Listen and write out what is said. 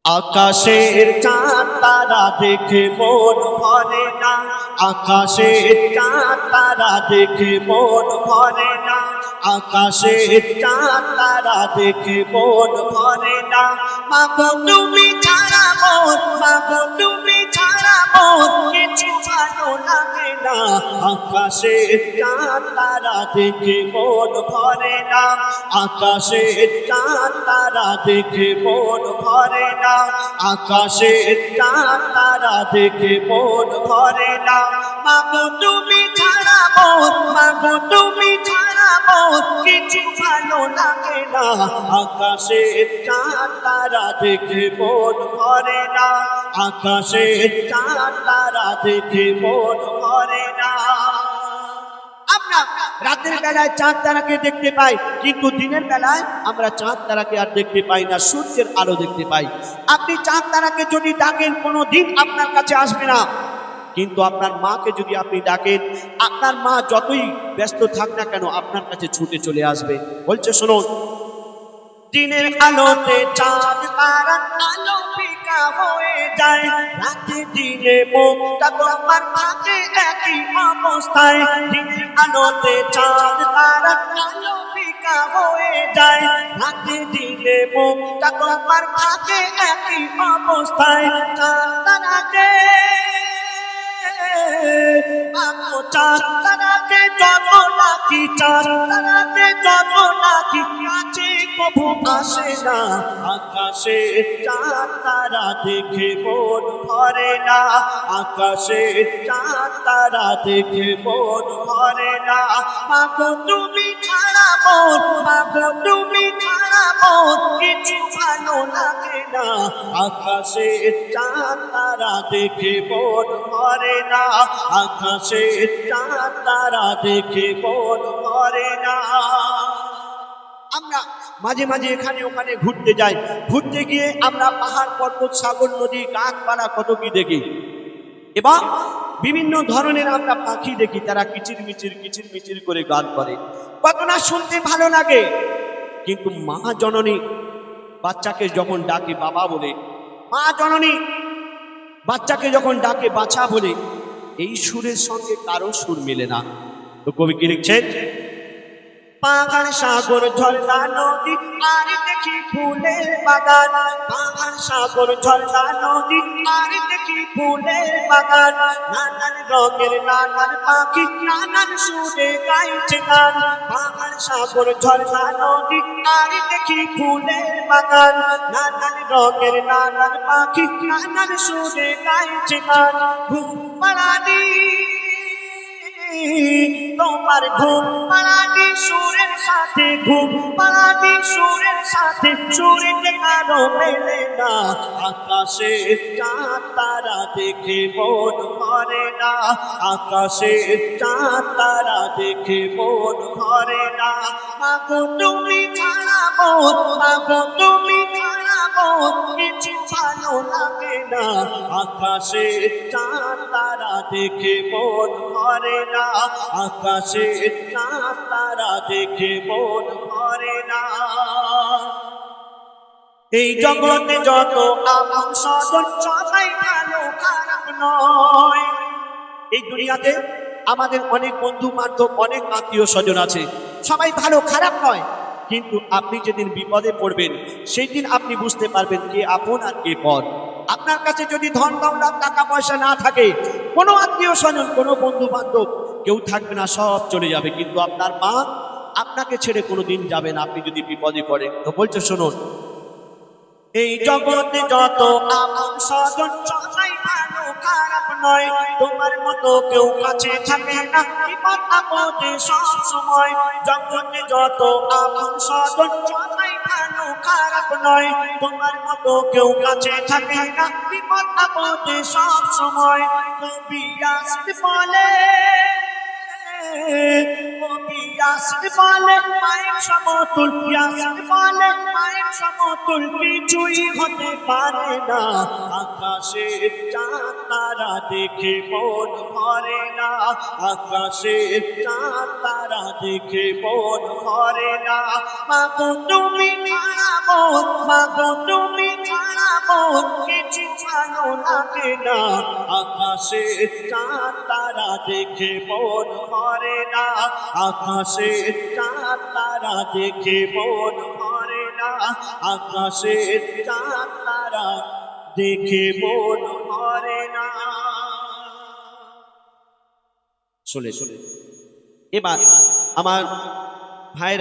আকাশের চাঁদ তারা দেখে মন ভরে না, আকাশের চাঁদ তারা দেখে মন ভরে না, আকাশের চাঁদ তারা দেখে মন ভরে না। মাগো তুমি ছাড়া মন, মাগো তুমি ছাড়া মন কিছু ভালো লাগে না। আকাশের চাঁদ তারা দেখে মন ভরে না, আকাশের চাঁদ তারা দেখে মন ভরে না, আকাশের চাঁদ তারা দেখে মন ভরে না। মাগো তুমি ছাড়া মন, মাগো তুমি ছাড়া মন কিছু ভালো লাগে না। আকাশের চাঁদ তারা দেখে মন ভরে না, আকাশের চাঁদ তারা দেখে মন ভরে না। আমরা রাতের বেলায় চাঁদ তারাকে দেখতে পাই, কিন্তু দিনের বেলায় আমরা চাঁদ তারাকে আর দেখতে পাই না, সূর্যের আলো দেখতে পাই। আপনি চাঁদ তারাকে যদি ডাকেন কোনোদিন আপনার কাছে আসবে না, কিন্তু আপনার মাকে যদি আপনি ডাকেন, আপনার মা যতই ব্যস্ত থাক না কেন আপনার কাছে ছুটে চলে আসবে। বলছে শুনুন, দিনের আলোতে চাঁদ তারা আলো ফিকা হয়ে যায়, রাতে দিনে মুখটা তোমার থাকে একই অবস্থায়। দিনের আলোতে চাঁদ তারা আলো ফিকা হয়ে যায়, রাতে দিনে মুখটা তোমার থাকে একই অবস্থায়। চাঁদ তারাকে চাঁদ তারাকে যত নাকি, চাঁদ তারাকে যত নাকি কাছে কবু আসে না। আকাশের চাঁদ তারা দেখে মন ভরে না, আকাশের চাঁদ তারা দেখে মন ভরে না। মাগো তুমি ছাড়া মন, মাগো তুমি ছাড়া মন কিছু ভালো লাগে না। আকাশের চাঁদ তারা দেখে মন ভরে না, আকাশের চাঁদ তারা দেখে মন ভরে না। আমরা মাঝে মাঝে এখানে ওখানে ঘুরতে যাই, ঘুরতে গিয়ে আমরা পাহাড় পর্বত সাগর নদী গাছপালা কত কি দেখি, এবং বিভিন্ন ধরনের আমরা পাখি দেখি, তারা কিচির মিচির করে গান করে, কত না শুনতে ভালো লাগে। কিন্তু মা জননী বাচ্চাকে যখন ডাকে বাবা বলে, মা জননী বাচ্চাকে যখন ডাকে বাছা বলে, এই সুরের সঙ্গে কারো সুর মেলে না। তো কবি কি লিখছেন, পাহাড় সাগর ঝর্ণা নদী আর দেখি ফুলের বাগান, পাহাড় সাগর ঝর্ণা নদী আর দেখি ফুলের বাগান। নানান রঙের নানান পাখি নানান সুরে গাইছে গান, পাহাড় সাগর ঝর্ণা নদী আর দেখি ফুলের বাগান। নানান রঙের নানান পাখি নানান সুরে গাইছে গান। ঘুম পাড়ানি তোমার ঘুম পাড়ানি সুরের সাথে, ঘুম পাড়ানি সুরের সাথে সুরেতে কারো মেলে না। আকাশের চাঁদ তারা দেখে মন ভরে না, আকাশের চাঁদ তারা দেখে মন ভরে না। মাগো তুমি ছাড়া মন, মাগো তুমি ছাড়া মন কিছু ভালো লাগে না। আকাশের চাঁদ তারা দেখে মন ভরে না, আকাশের চাঁদ তারা দেখে মন ভরে না। এই জগতে যত আপন স্বজন সবাই ভালো খারাপ নয়। এই দুনিয়াতে আমাদের অনেক বন্ধু বান্ধব, অনেক আত্মীয় স্বজন আছে, সবাই ভালো খারাপ নয়। কিন্তু আপনি যেদিন বিপদে পড়বেন সেই দিন আপনি বুঝতে পারবেন কে আপন আর কে পর। আপনার কাছে যদি ধন দৌলত টাকা পয়সা না থাকে, কোনো আত্মীয় স্বজন কোনো বন্ধু বান্ধব কেউ থাকবে না, সব চলে যাবে। কিন্তু আপনার মা আপনাকে ছেড়ে কোনোদিন যাবে না আপনি যদি বিপদে পড়েন। তো বলছে শুনুন, এই জগতে যত আপন স্বজন সবাই ভালো খারাপ নয়, তোমার মতো কেউ কাছে থাকে না বিপদ আপদে সব সময়। জগতে যত আপন স্বজন সবাই ভালো খারাপ নয়, তোমার মতো কেউ কাছে থাকে না বিপদ আপদে সব সময়। কবি আসতে বলে, কবি আসতে বলে মায়ের সমতুল, আসতে বলে মায়ের সমতুল কিছুই হতে পারে না। আকাশের চাঁদ তারা দেখে মন ভরে না, আকাশের চাঁদ তারা দেখে মন ভরে না। মাগো তুমি ছাড়া মাগো তুমি ছাড়া মন কিছু ভালো লাগে না, আকাশের চাঁদ তারা দেখে মন ভরে না, আকাশের চাঁদ তারা দেখে মন ভরে না, আকাশের চাঁদ তারা দেখে মন ভরে না। শুনে শুনে এবার আমার ভাই